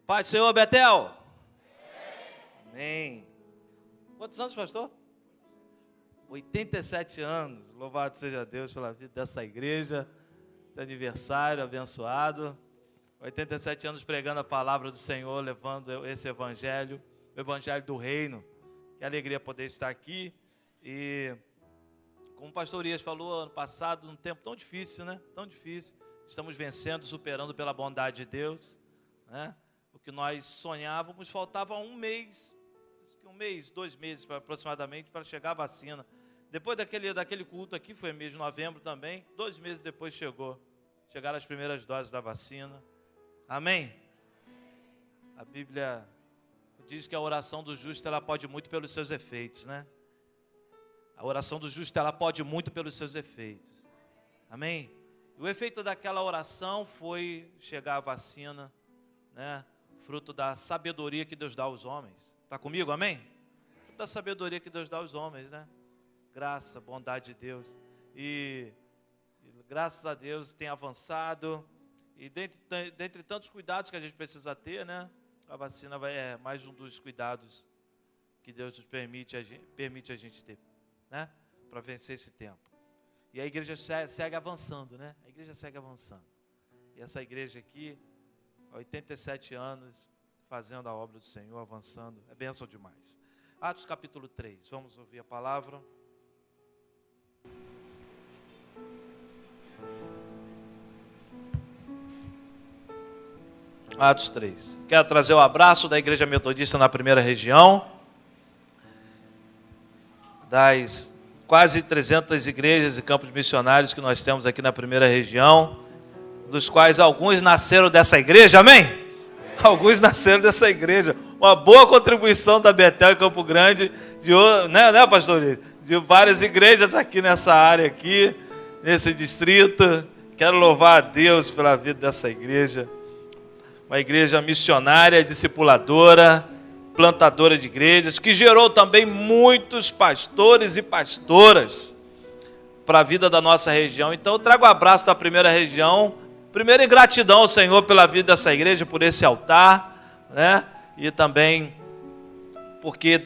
Paz do Senhor, Betel. Amém. Quantos anos, pastor? 87 anos. Louvado seja Deus pela vida dessa igreja. Esse aniversário abençoado. 87 anos pregando a palavra do Senhor, levando esse evangelho, o evangelho do reino. Que alegria poder estar aqui. E como o pastor Urias falou ano passado, num tempo tão difícil, né? Tão difícil. Estamos vencendo, superando pela bondade de Deus, né? O que nós sonhávamos, faltava um mês, 2 meses aproximadamente para chegar a vacina. Depois daquele culto aqui, foi mês de novembro também, 2 meses depois chegaram as primeiras doses da vacina. Amém? A Bíblia diz que a oração do justo, ela pode muito pelos seus efeitos, né? A oração do justo, ela pode muito pelos seus efeitos. Amém? E o efeito daquela oração foi chegar a vacina, né? Fruto da sabedoria que Deus dá aos homens. Está comigo, amém? Fruto da sabedoria que Deus dá aos homens, né? Graça, bondade de Deus. E graças a Deus tem avançado. E dentre tantos cuidados que a gente precisa ter, né? A vacina é mais um dos cuidados que Deus nos permite a gente ter, né? Para vencer esse tempo. E a igreja segue avançando, né? A igreja segue avançando. E essa igreja aqui, 87 anos, fazendo a obra do Senhor, avançando. É bênção demais. Atos capítulo 3, vamos ouvir a palavra. Atos 3. Quero trazer o abraço da Igreja Metodista na primeira região. Das quase 300 igrejas e campos missionários que nós temos aqui na primeira região, dos quais alguns nasceram dessa igreja, amém? Alguns nasceram dessa igreja. Uma boa contribuição da Betel e Campo Grande, né, pastor? De várias igrejas aqui nessa área aqui, nesse distrito. Quero louvar a Deus pela vida dessa igreja. Uma igreja missionária, discipuladora, plantadora de igrejas, que gerou também muitos pastores e pastoras para a vida da nossa região. Então eu trago um abraço da primeira região, primeiro em gratidão ao Senhor pela vida dessa igreja, por esse altar, né? E também porque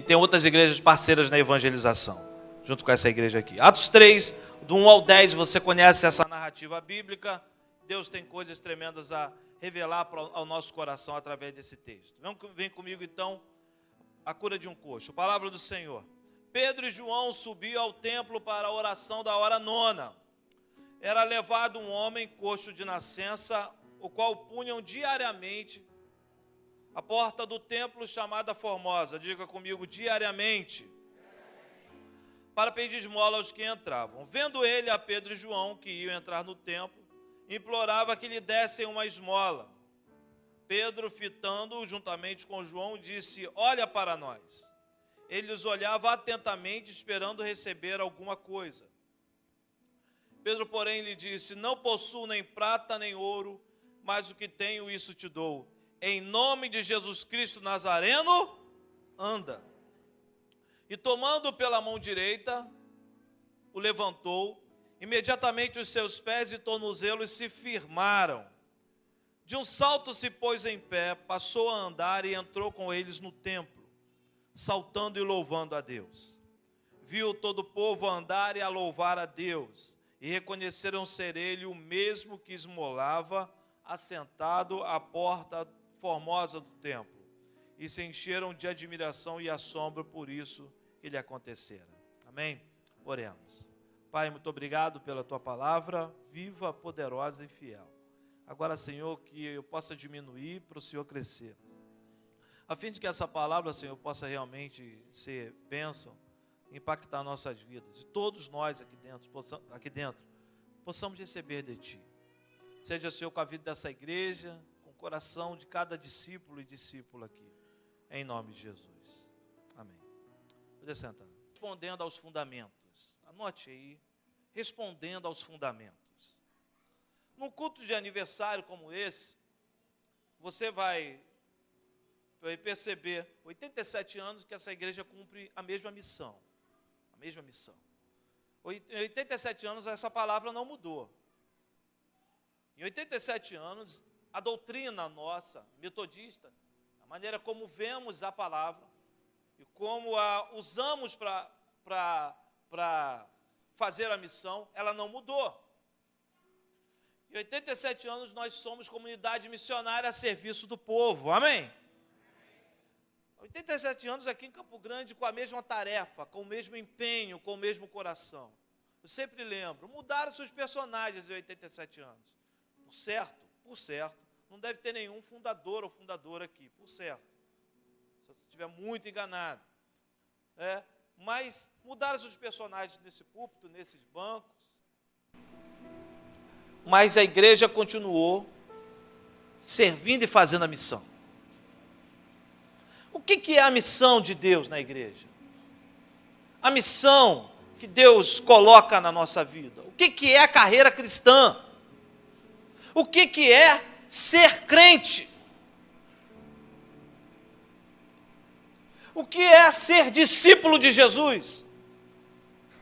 tem outras igrejas parceiras na evangelização, junto com essa igreja aqui. Atos 3, do 1 ao 10, você conhece essa narrativa bíblica. Deus tem coisas tremendas a revelar ao nosso coração através desse texto. Vem comigo então, a cura de um coxo. Palavra do Senhor. Pedro e João subiam ao templo para a oração da hora nona. Era levado um homem coxo de nascença, o qual punham diariamente à porta do templo chamada Formosa. Diga comigo, diariamente. Para pedir esmola aos que entravam. Vendo ele a Pedro e João, que iam entrar no templo, implorava que lhe dessem uma esmola. Pedro, fitando-o juntamente com João, disse: olha para nós. Ele os olhava atentamente, esperando receber alguma coisa. Pedro, porém, lhe disse: não possuo nem prata nem ouro, mas o que tenho, isso te dou. Em nome de Jesus Cristo Nazareno, anda. E tomando-o pela mão direita, o levantou. Imediatamente os seus pés e tornozelos se firmaram. De um salto se pôs em pé, passou a andar e entrou com eles no templo, saltando e louvando a Deus. Viu todo o povo andar e a louvar a Deus, e reconheceram ser ele o mesmo que esmolava, assentado à porta formosa do templo, e se encheram de admiração e assombro por isso que lhe acontecera. Amém? Oremos. Pai, muito obrigado pela Tua palavra, viva, poderosa e fiel. Agora, Senhor, que eu possa diminuir para o Senhor crescer. A fim de que essa palavra, Senhor, possa realmente ser bênção, impactar nossas vidas. E todos nós aqui dentro, possamos receber de Ti. Seja, Senhor, com a vida dessa igreja, com o coração de cada discípulo e discípula aqui. Em nome de Jesus. Amém. Pode sentar. Respondendo aos fundamentos. Anote aí, respondendo aos fundamentos. Num culto de aniversário como esse, você vai perceber, 87 anos que essa igreja cumpre a mesma missão. A mesma missão. Em 87 anos essa palavra não mudou. Em 87 anos, a doutrina nossa, metodista, a maneira como vemos a palavra e como a usamos para fazer a missão, ela não mudou. Em 87 anos nós somos comunidade missionária a serviço do povo, amém? 87 anos aqui em Campo Grande com a mesma tarefa, com o mesmo empenho, com o mesmo coração. Eu sempre lembro, mudaram-se os personagens em 87 anos. Por certo, não deve ter nenhum fundador ou fundadora aqui, por certo. Se eu estiver muito enganado. Mas mudaram-se os personagens nesse púlpito, nesses bancos. Mas a igreja continuou servindo e fazendo a missão. O que é a missão de Deus na igreja? A missão que Deus coloca na nossa vida. O que é a carreira cristã? O que é ser crente? O que é ser discípulo de Jesus?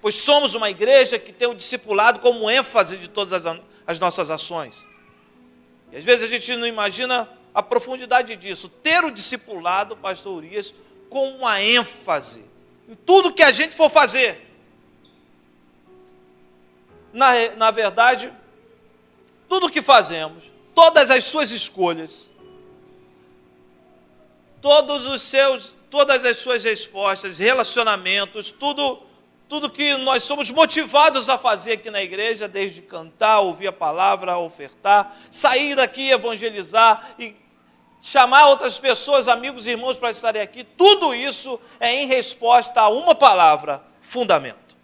Pois somos uma igreja que tem o discipulado como ênfase de todas as nossas ações. E às vezes a gente não imagina a profundidade disso. Ter o discipulado, pastor Urias, com uma ênfase em tudo que a gente for fazer. Na verdade, tudo que fazemos, todas as suas escolhas, todas as suas respostas, relacionamentos, tudo que nós somos motivados a fazer aqui na igreja, desde cantar, ouvir a palavra, ofertar, sair daqui, evangelizar e chamar outras pessoas, amigos e irmãos para estarem aqui, tudo isso é em resposta a uma palavra: fundamento.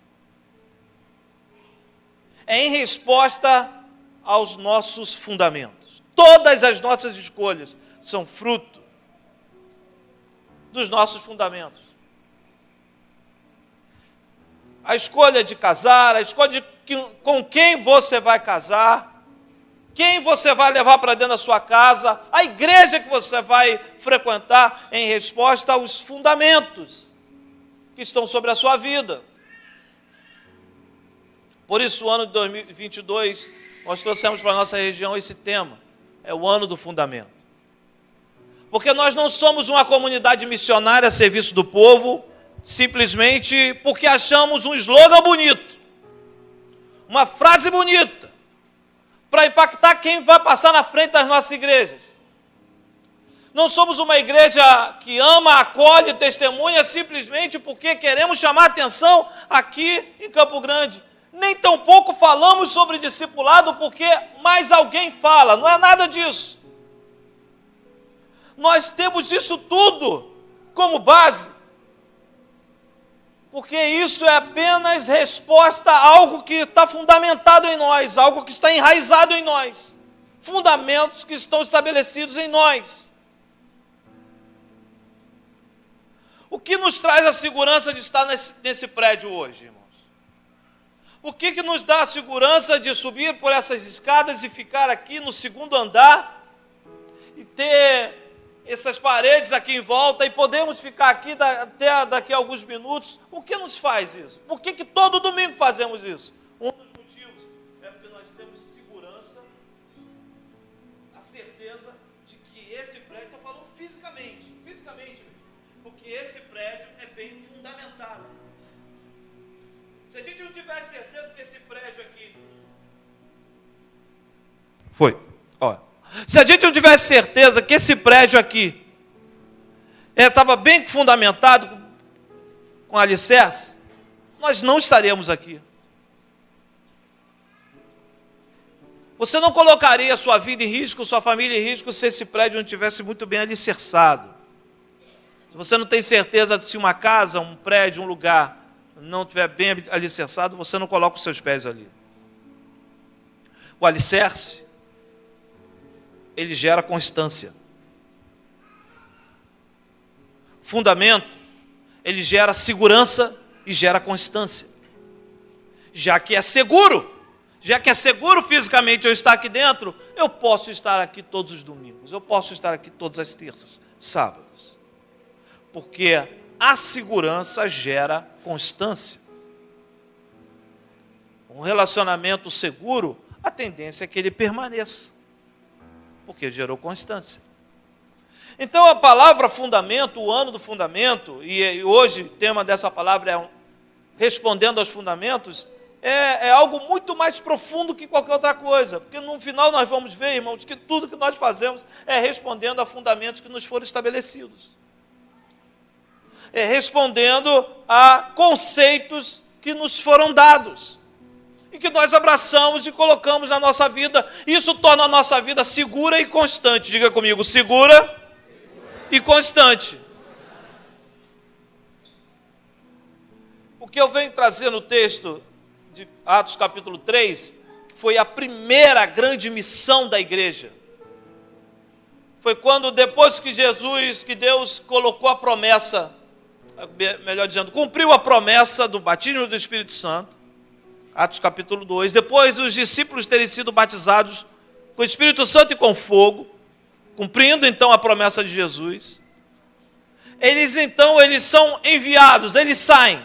É em resposta aos nossos fundamentos. Todas as nossas escolhas são fruto dos nossos fundamentos. A escolha de casar, a escolha com quem você vai casar, quem você vai levar para dentro da sua casa, a igreja que você vai frequentar, em resposta aos fundamentos que estão sobre a sua vida. Por isso, o ano de 2022, nós trouxemos para a nossa região esse tema, é o ano do fundamento. Porque nós não somos uma comunidade missionária a serviço do povo, simplesmente porque achamos um slogan bonito, uma frase bonita, para impactar quem vai passar na frente das nossas igrejas. Não somos uma igreja que ama, acolhe, testemunha, simplesmente porque queremos chamar a atenção aqui em Campo Grande. Nem tampouco falamos sobre discipulado porque mais alguém fala, não é nada disso. Nós temos isso tudo como base, porque isso é apenas resposta a algo que está fundamentado em nós, algo que está enraizado em nós, fundamentos que estão estabelecidos em nós. O que nos traz a segurança de estar nesse prédio hoje, irmãos? O que nos dá a segurança de subir por essas escadas e ficar aqui no segundo andar e ter essas paredes aqui em volta e podemos ficar aqui até daqui a alguns minutos? O que nos faz isso? Por que todo domingo fazemos isso? Um dos motivos é porque nós temos segurança, a certeza de que esse prédio, estou falando fisicamente, porque esse prédio é bem fundamentado. Se a gente não tivesse certeza que esse prédio aqui... Se a gente não tivesse certeza que esse prédio aqui estava bem fundamentado com alicerce, nós não estaríamos aqui. Você não colocaria a sua vida em risco, sua família em risco, se esse prédio não tivesse muito bem alicerçado. Se você não tem certeza de se uma casa, um prédio, um lugar não estiver bem alicerçado, você não coloca os seus pés ali. O alicerce, ele gera constância. O fundamento, ele gera segurança e gera constância. Já que é seguro fisicamente eu estar aqui dentro, eu posso estar aqui todos os domingos, eu posso estar aqui todas as terças, sábados. Porque a segurança gera constância. Um relacionamento seguro, a tendência é que ele permaneça. Porque gerou constância. Então a palavra fundamento, o ano do fundamento, e hoje o tema dessa palavra é respondendo aos fundamentos, é algo muito mais profundo que qualquer outra coisa. Porque no final nós vamos ver, irmãos, que tudo que nós fazemos é respondendo a fundamentos que nos foram estabelecidos. É respondendo a conceitos que nos foram dados. E que nós abraçamos e colocamos na nossa vida. Isso torna a nossa vida segura e constante. Diga comigo, segura e constante. O que eu venho trazer no texto de Atos capítulo 3, que foi a primeira grande missão da igreja. Foi quando, depois que Deus colocou a promessa, melhor dizendo, cumpriu a promessa do batismo do Espírito Santo, Atos capítulo 2, depois dos discípulos terem sido batizados com o Espírito Santo e com fogo, cumprindo então a promessa de Jesus, eles são enviados, eles saem,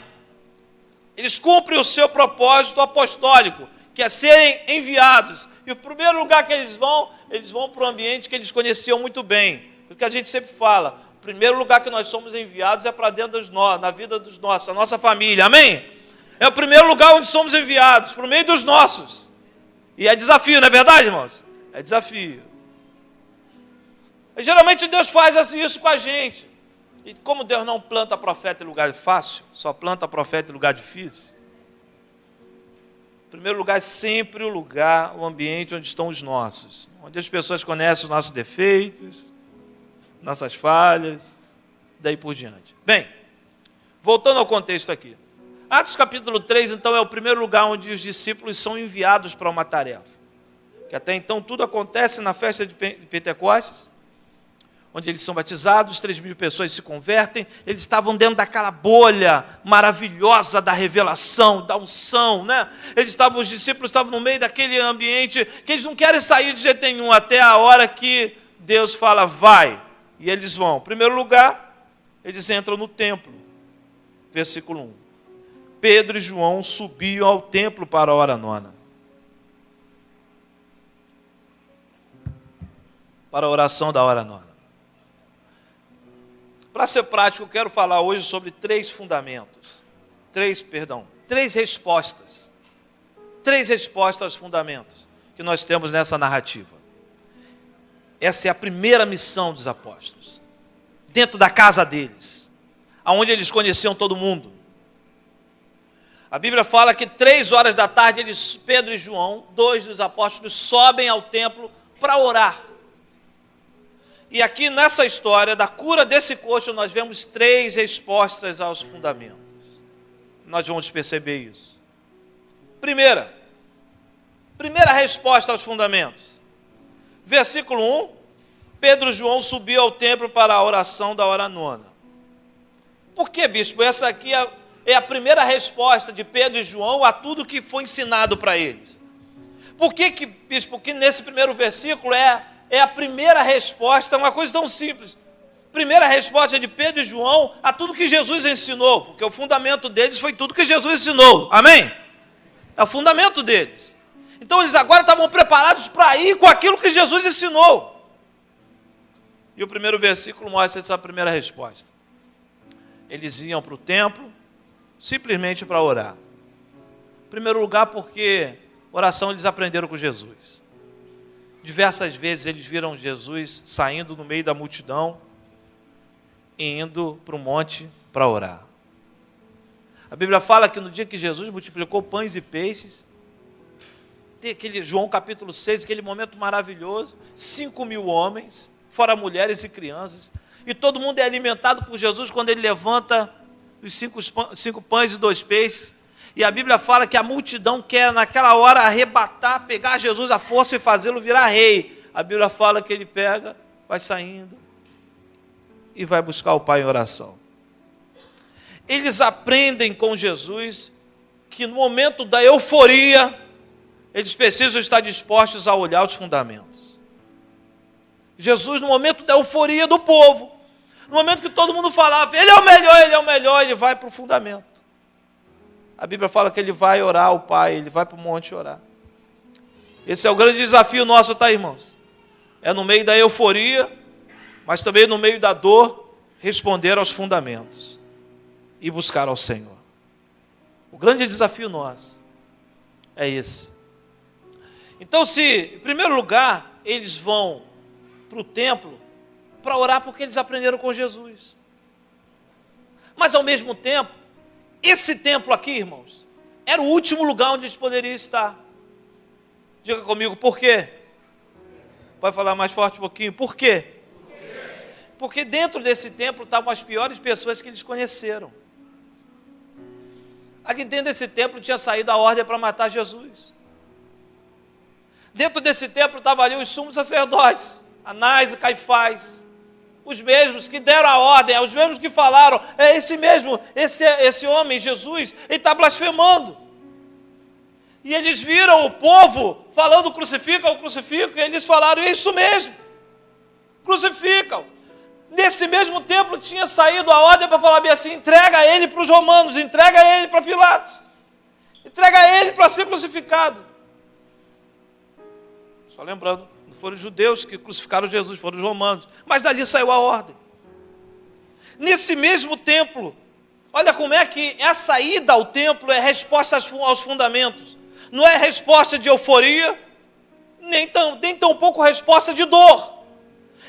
eles cumprem o seu propósito apostólico, que é serem enviados, e o primeiro lugar que eles vão para um ambiente que eles conheciam muito bem, porque a gente sempre fala, o primeiro lugar que nós somos enviados é para dentro dos nossos, na vida dos nossos, a nossa família, amém? É o primeiro lugar onde somos enviados, para o meio dos nossos. E é desafio, não é verdade, irmãos? É desafio. E, geralmente Deus faz assim, isso com a gente. E como Deus não planta profeta em lugar fácil, só planta profeta em lugar difícil. O primeiro lugar é sempre o lugar, o ambiente onde estão os nossos. Onde as pessoas conhecem os nossos defeitos, nossas falhas, daí por diante. Bem, voltando ao contexto aqui. Atos capítulo 3, então, é o primeiro lugar onde os discípulos são enviados para uma tarefa. Que até então tudo acontece na festa de Pentecostes, onde eles são batizados, 3.000 pessoas se convertem, eles estavam dentro daquela bolha maravilhosa da revelação, da unção, né? Os discípulos estavam no meio daquele ambiente que eles não querem sair de jeito nenhum, até a hora que Deus fala, vai, e eles vão. Em primeiro lugar, eles entram no templo, versículo 1. Pedro e João subiam ao templo para a hora nona. Para a oração da hora nona. Para ser prático, eu quero falar hoje sobre três respostas. Três respostas aos fundamentos que nós temos nessa narrativa. Essa é a primeira missão dos apóstolos. Dentro da casa deles, aonde eles conheciam todo mundo. A Bíblia fala que 3 horas da tarde, Pedro e João, 2 dos apóstolos, sobem ao templo para orar. E aqui nessa história da cura desse coxo, nós vemos 3 respostas aos fundamentos. Nós vamos perceber isso. Primeira resposta aos fundamentos. Versículo 1, Pedro e João subiu ao templo para a oração da hora nona. Por que, bispo? Essa aqui é a primeira resposta de Pedro e João a tudo que foi ensinado para eles. Por que, bispo? Porque nesse primeiro versículo é a primeira resposta, uma coisa tão simples. Primeira resposta de Pedro e João a tudo que Jesus ensinou, porque o fundamento deles foi tudo que Jesus ensinou, amém? É o fundamento deles. Então eles agora estavam preparados para ir com aquilo que Jesus ensinou. E o primeiro versículo mostra essa primeira resposta. Eles iam para o templo, simplesmente para orar. Em primeiro lugar, porque oração eles aprenderam com Jesus. Diversas vezes eles viram Jesus saindo no meio da multidão e indo para o monte para orar. A Bíblia fala que no dia que Jesus multiplicou pães e peixes, tem aquele João capítulo 6, aquele momento maravilhoso, 5.000 homens, fora mulheres e crianças, e todo mundo é alimentado por Jesus quando ele levanta os 5 pães e 2 peixes, e a Bíblia fala que a multidão quer naquela hora arrebatar, pegar Jesus à força e fazê-lo virar rei. A Bíblia fala que ele pega, vai saindo e vai buscar o Pai em oração. Eles aprendem com Jesus que no momento da euforia, eles precisam estar dispostos a olhar os fundamentos. Jesus, no momento da euforia do povo, no momento que todo mundo falava, ele é o melhor, ele vai para o fundamento. A Bíblia fala que ele vai orar ao Pai, ele vai para o monte orar. Esse é o grande desafio nosso, tá, irmãos? é no meio da euforia, mas também no meio da dor, responder aos fundamentos e buscar ao Senhor. O grande desafio nosso é esse. Então, se, em primeiro lugar, eles vão para o templo para orar porque eles aprenderam com Jesus. Mas, ao mesmo tempo, esse templo aqui, irmãos, era o último lugar onde eles poderiam estar. Diga comigo, por quê? Pode falar mais forte um pouquinho. Por quê? Porque dentro desse templo estavam as piores pessoas que eles conheceram. Aqui dentro desse templo tinha saído a ordem para matar Jesus. Dentro desse templo estavam ali os sumos sacerdotes, Anás e Caifás. Os mesmos que deram a ordem, os mesmos que falaram, é esse mesmo, esse homem, Jesus, ele está blasfemando. E eles viram o povo falando crucificam, e eles falaram, é isso mesmo, crucificam. Nesse mesmo templo tinha saído a ordem para falar bem assim, entrega ele para os romanos, entrega ele para Pilatos, entrega ele para ser crucificado. Só lembrando, não foram os judeus que crucificaram Jesus, foram os romanos. Mas dali saiu a ordem. Nesse mesmo templo, olha como é que essa ida ao templo é resposta aos fundamentos. Não é resposta de euforia, nem tão pouco resposta de dor.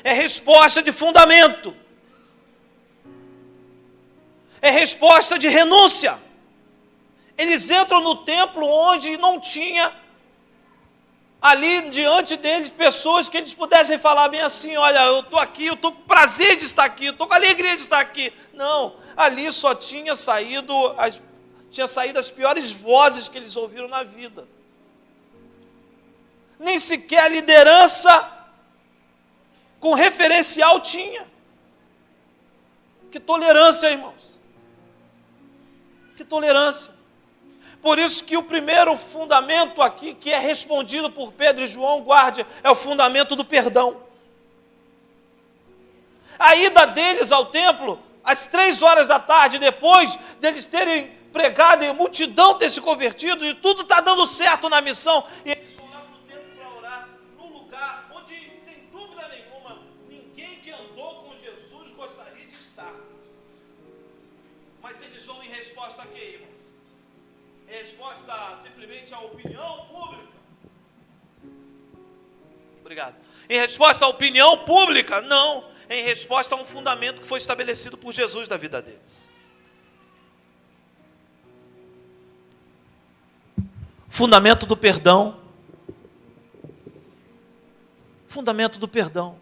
É resposta de fundamento. É resposta de renúncia. Eles entram no templo onde não tinha ali diante deles pessoas que eles pudessem falar bem assim, olha, eu estou aqui, eu estou com prazer de estar aqui, eu estou com alegria de estar aqui. Não, ali só tinha saído as piores vozes que eles ouviram na vida. Nem sequer a liderança com referencial tinha. Que tolerância, irmãos. Que tolerância. Por isso que o primeiro fundamento aqui, que é respondido por Pedro e João, guarde, é o fundamento do perdão. A ida deles ao templo, às 3 da tarde, depois deles terem pregado e a multidão ter se convertido, e tudo está dando certo na missão, e eles vão lá para o templo para orar, num lugar onde, sem dúvida nenhuma, ninguém que andou com Jesus gostaria de estar. Mas eles vão em resposta a quê, irmão? Resposta simplesmente à opinião pública. Obrigado. Em resposta à opinião pública? Não. Em resposta a um fundamento que foi estabelecido por Jesus na vida deles. Fundamento do perdão. Fundamento do perdão.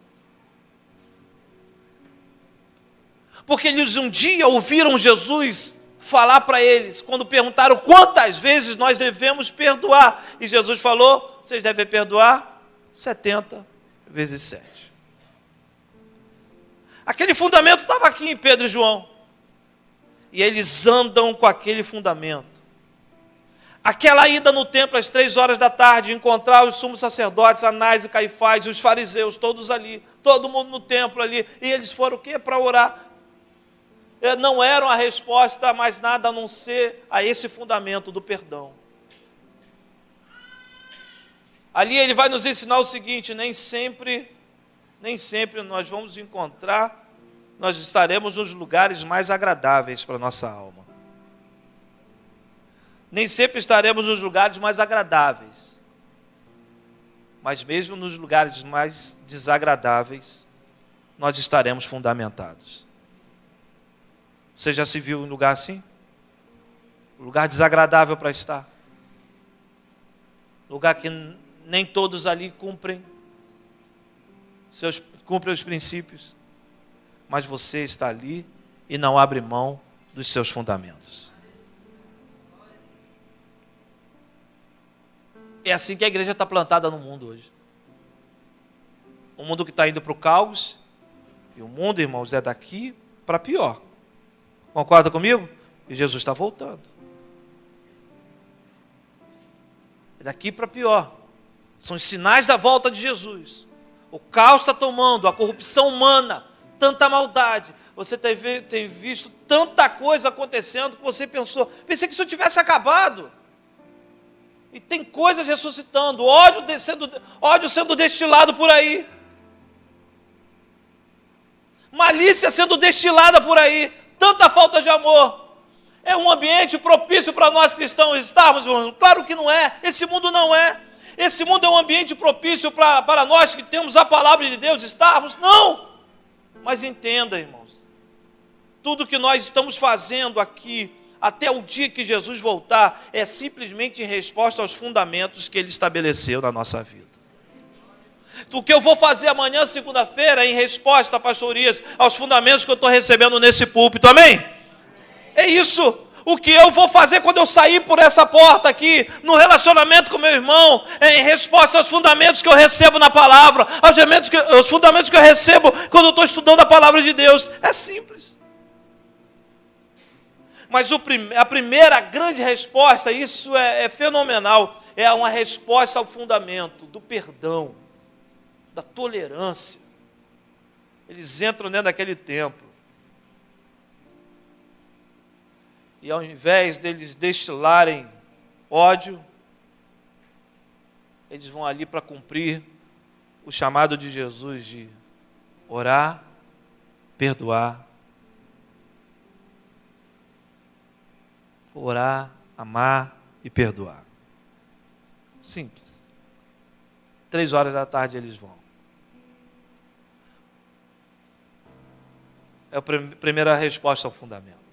Porque eles um dia ouviram Jesus falar para eles, quando perguntaram quantas vezes nós devemos perdoar. E Jesus falou, vocês devem perdoar 70 vezes 7. Aquele fundamento estava aqui em Pedro e João. E eles andam com aquele fundamento. Aquela ida no templo às 3 da tarde, encontrar os sumos sacerdotes, Anás e Caifás, e os fariseus, todos ali, todo mundo no templo ali. E eles foram o quê? Para orar. Não eram a resposta a mais nada a não ser a esse fundamento do perdão. Ali ele vai nos ensinar o seguinte, nem sempre nós vamos encontrar, nós estaremos nos lugares mais agradáveis para a nossa alma. Nem sempre estaremos nos lugares mais agradáveis, mas mesmo nos lugares mais desagradáveis, nós estaremos fundamentados. Você já se viu em um lugar assim? Um lugar desagradável para estar. Lugar que nem todos ali cumprem os princípios. Mas você está ali e não abre mão dos seus fundamentos. É assim que a igreja está plantada no mundo hoje. Um mundo que está indo para o caos. E o mundo, irmãos, é daqui para pior. Concorda comigo? E Jesus está voltando. É daqui para pior. São os sinais da volta de Jesus. O caos está tomando, a corrupção humana, tanta maldade. Você tem visto tanta coisa acontecendo que você pensei que isso tivesse acabado. E tem coisas ressuscitando, ódio sendo destilado por aí. malícia sendo destilada por aí, tanta falta de amor. É um ambiente propício para nós cristãos estarmos, irmão? Claro que não é, esse mundo não é. Esse mundo é um ambiente propício para nós que temos a palavra de Deus estarmos? Não! Mas entenda, irmãos, tudo que nós estamos fazendo aqui, até o dia que Jesus voltar, é simplesmente em resposta aos fundamentos que Ele estabeleceu na nossa vida. O que eu vou fazer amanhã, segunda-feira, é em resposta, pastorias, aos fundamentos que eu estou recebendo nesse púlpito, amém? É isso. O que eu vou fazer quando eu sair por essa porta aqui, no relacionamento com meu irmão, é em resposta aos fundamentos que eu recebo na palavra, aos fundamentos que eu recebo quando eu estou estudando a palavra de Deus. É simples. Mas a primeira grande resposta, isso é fenomenal, é uma resposta ao fundamento do perdão, da tolerância. Eles entram dentro daquele templo. E ao invés deles destilarem ódio, eles vão ali para cumprir o chamado de Jesus de orar, perdoar. Orar, amar e perdoar. Simples. 3 horas da tarde eles vão. É a primeira resposta ao fundamento.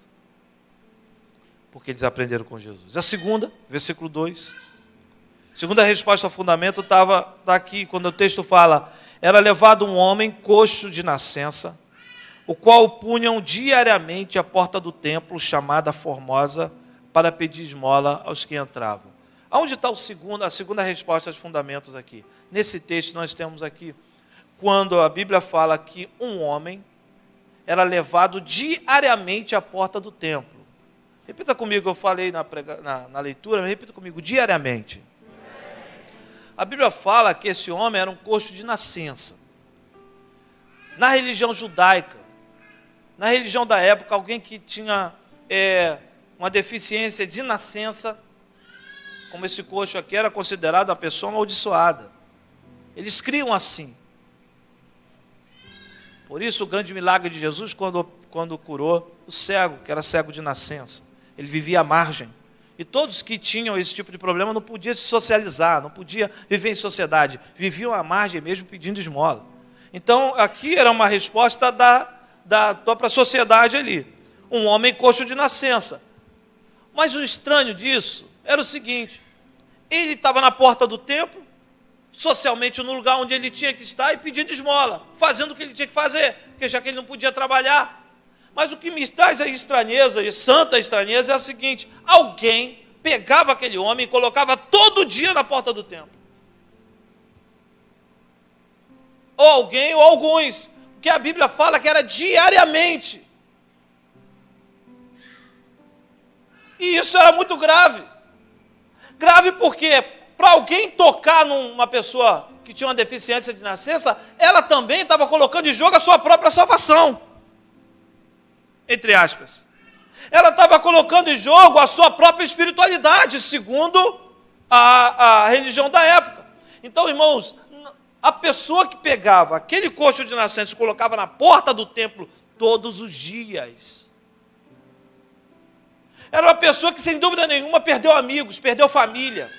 Porque eles aprenderam com Jesus. A segunda, versículo 2. Segunda resposta ao fundamento está aqui, quando o texto fala: era levado um homem coxo de nascença, o qual punham diariamente à porta do templo, chamada Formosa, para pedir esmola aos que entravam. Aonde está a segunda resposta aos fundamentos aqui? Nesse texto nós temos aqui, quando a Bíblia fala que um homem era levado diariamente à porta do templo. Repita comigo, eu falei na leitura, mas repita comigo, diariamente. A Bíblia fala que esse homem era um coxo de nascença. Na religião judaica, na religião da época, alguém que tinha uma deficiência de nascença, como esse coxo aqui, era considerado uma pessoa amaldiçoada. Eles criam assim. Por isso o grande milagre de Jesus, quando curou o cego, que era cego de nascença. Ele vivia à margem. E todos que tinham esse tipo de problema não podiam se socializar, não podiam viver em sociedade. Viviam à margem mesmo pedindo esmola. Então, aqui era uma resposta da própria sociedade ali. Um homem coxo de nascença. Mas o estranho disso era o seguinte: ele estava na porta do templo, socialmente no lugar onde ele tinha que estar, e pedindo esmola, fazendo o que ele tinha que fazer, porque já que ele não podia trabalhar. Mas o que me traz a estranheza, e santa estranheza, é o seguinte: alguém pegava aquele homem e colocava todo dia na porta do templo. Ou alguém, ou alguns, porque a Bíblia fala que era diariamente. E isso era muito grave. Grave porque, para alguém tocar numa pessoa que tinha uma deficiência de nascença, ela também estava colocando em jogo a sua própria salvação. Entre aspas. Ela estava colocando em jogo a sua própria espiritualidade, segundo a religião da época. Então, irmãos, a pessoa que pegava aquele coxo de nascença e colocava na porta do templo todos os dias, era uma pessoa que, sem dúvida nenhuma, perdeu amigos, perdeu família.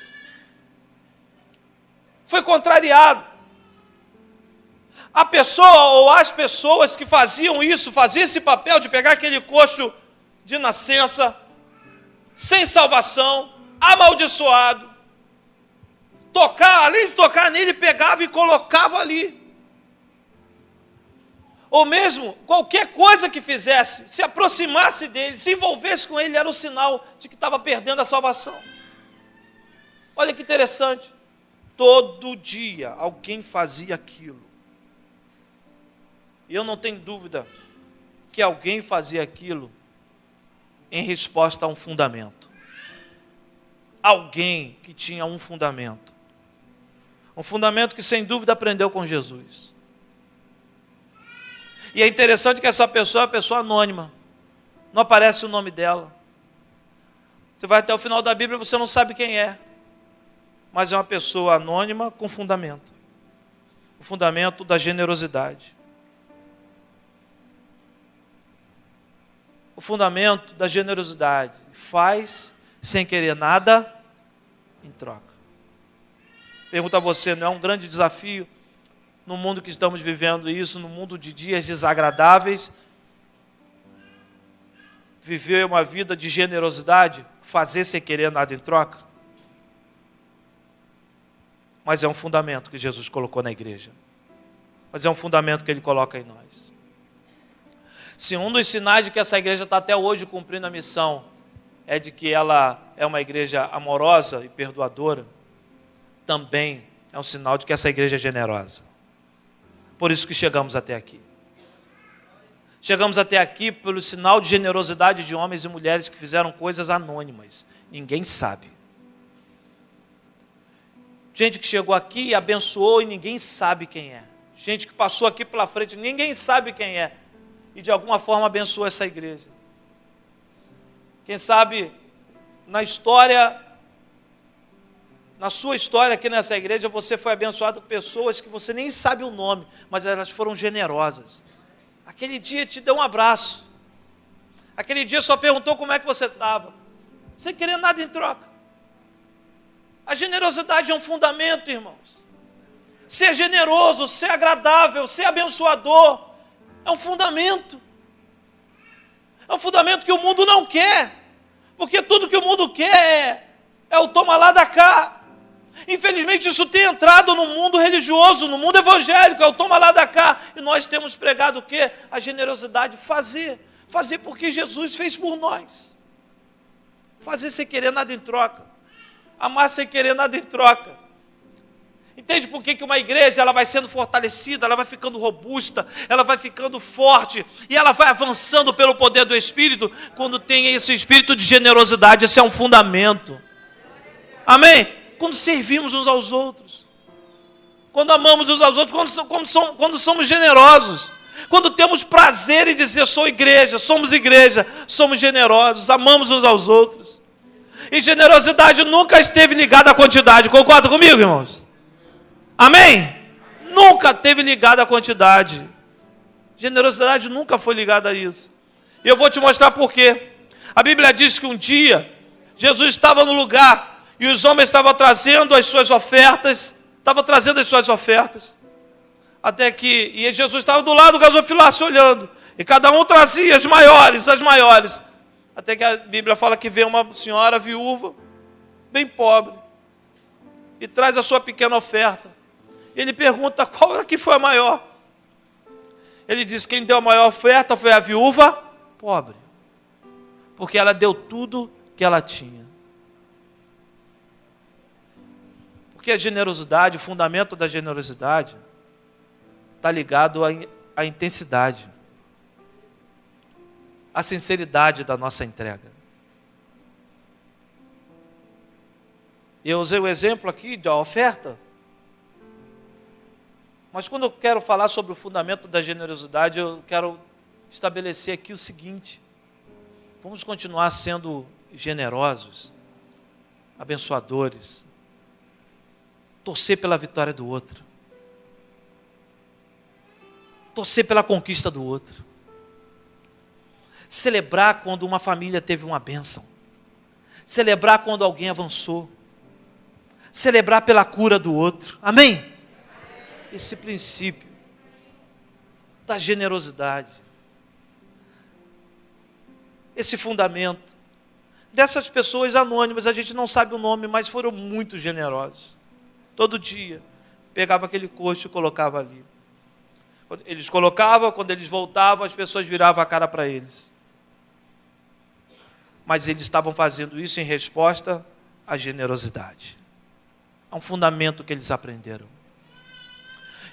Foi contrariado. A pessoa ou as pessoas que faziam isso, faziam esse papel de pegar aquele coxo de nascença, sem salvação, amaldiçoado, além de tocar nele, pegava e colocava ali. Ou mesmo, qualquer coisa que fizesse, se aproximasse dele, se envolvesse com ele, era um sinal de que estava perdendo a salvação. Olha que interessante. Todo dia alguém fazia aquilo. E eu não tenho dúvida que alguém fazia aquilo em resposta a um fundamento. Alguém que tinha um fundamento. Um fundamento que sem dúvida aprendeu com Jesus. E é interessante que essa pessoa é uma pessoa anônima. Não aparece o nome dela. Você vai até o final da Bíblia e você não sabe quem é. Mas é uma pessoa anônima com fundamento. O fundamento da generosidade. o fundamento da generosidade. Faz sem querer nada em troca. Pergunto a você, não é um grande desafio no mundo que estamos vivendo isso, no mundo de dias desagradáveis, viver uma vida de generosidade, fazer sem querer nada em troca? Mas é um fundamento que Jesus colocou na igreja. Mas é um fundamento que Ele coloca em nós. Se um dos sinais de que essa igreja está até hoje cumprindo a missão é de que ela é uma igreja amorosa e perdoadora, também é um sinal de que essa igreja é generosa. Por isso que chegamos até aqui. Chegamos até aqui pelo sinal de generosidade de homens e mulheres que fizeram coisas anônimas. Ninguém sabe. Gente que chegou aqui e abençoou e ninguém sabe quem é. Gente que passou aqui pela frente, ninguém sabe quem é. E de alguma forma abençoou essa igreja. Quem sabe na história, na sua história aqui nessa igreja, você foi abençoado por pessoas que você nem sabe o nome, mas elas foram generosas. Aquele dia te deu um abraço. Aquele dia só perguntou como é que você estava, sem querer nada em troca. A generosidade é um fundamento, irmãos. Ser generoso, ser agradável, ser abençoador, é um fundamento. É um fundamento que o mundo não quer. Porque tudo que o mundo quer é o toma lá da cá. Infelizmente isso tem entrado no mundo religioso, no mundo evangélico, é o toma lá da cá. E nós temos pregado o quê? A generosidade, fazer porque Jesus fez por nós. Fazer sem querer nada em troca. Amar sem querer nada em troca. Entende por que uma igreja ela vai sendo fortalecida, ela vai ficando robusta, ela vai ficando forte e ela vai avançando pelo poder do Espírito quando tem esse espírito de generosidade. Esse é um fundamento. Amém? Quando servimos uns aos outros, quando amamos uns aos outros, quando somos generosos, quando temos prazer em dizer somos igreja, somos generosos, amamos uns aos outros. E generosidade nunca esteve ligada à quantidade. Concorda comigo, irmãos? Amém? Nunca esteve ligada à quantidade. Generosidade nunca foi ligada a isso. E eu vou te mostrar por quê. A Bíblia diz que um dia Jesus estava no lugar e os homens estavam trazendo as suas ofertas. Até que Jesus estava do lado do gasofilácio olhando. E cada um trazia as maiores. Até que a Bíblia fala que vem uma senhora viúva, bem pobre, e traz a sua pequena oferta. E ele pergunta, qual é que foi a maior? Ele diz, quem deu a maior oferta foi a viúva pobre, porque ela deu tudo que ela tinha. Porque a generosidade, o fundamento da generosidade, está ligado à intensidade, à sinceridade da nossa entrega. Eu usei o exemplo aqui da oferta, mas quando eu quero falar sobre o fundamento da generosidade, eu quero estabelecer aqui o seguinte: vamos continuar sendo generosos, abençoadores, torcer pela vitória do outro, torcer pela conquista do outro, celebrar quando uma família teve uma bênção, celebrar quando alguém avançou, celebrar pela cura do outro. Amém? Esse princípio da generosidade, esse fundamento dessas pessoas anônimas, a gente não sabe o nome, mas foram muito generosos. Todo dia pegava aquele coxo e colocava ali. Eles colocavam, quando eles voltavam, as pessoas viravam a cara para eles. Mas eles estavam fazendo isso em resposta à generosidade. É um fundamento que eles aprenderam.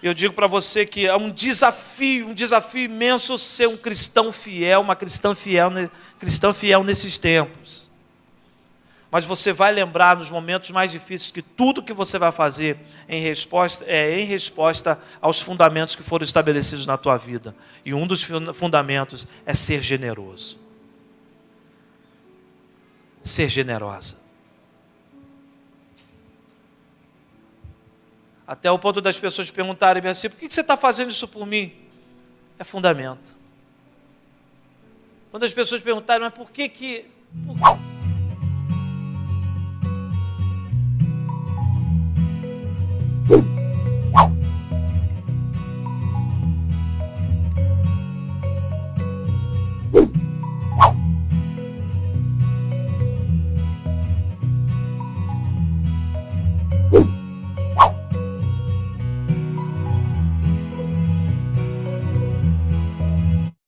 Eu digo para você que é um desafio imenso ser um cristão fiel, uma cristã fiel nesses tempos. Mas você vai lembrar nos momentos mais difíceis que tudo que você vai fazer é em resposta aos fundamentos que foram estabelecidos na tua vida. E um dos fundamentos é ser generoso. Ser generosa. Até o ponto das pessoas perguntarem assim, por que você está fazendo isso por mim? É fundamento. Quando as pessoas perguntaram, mas por que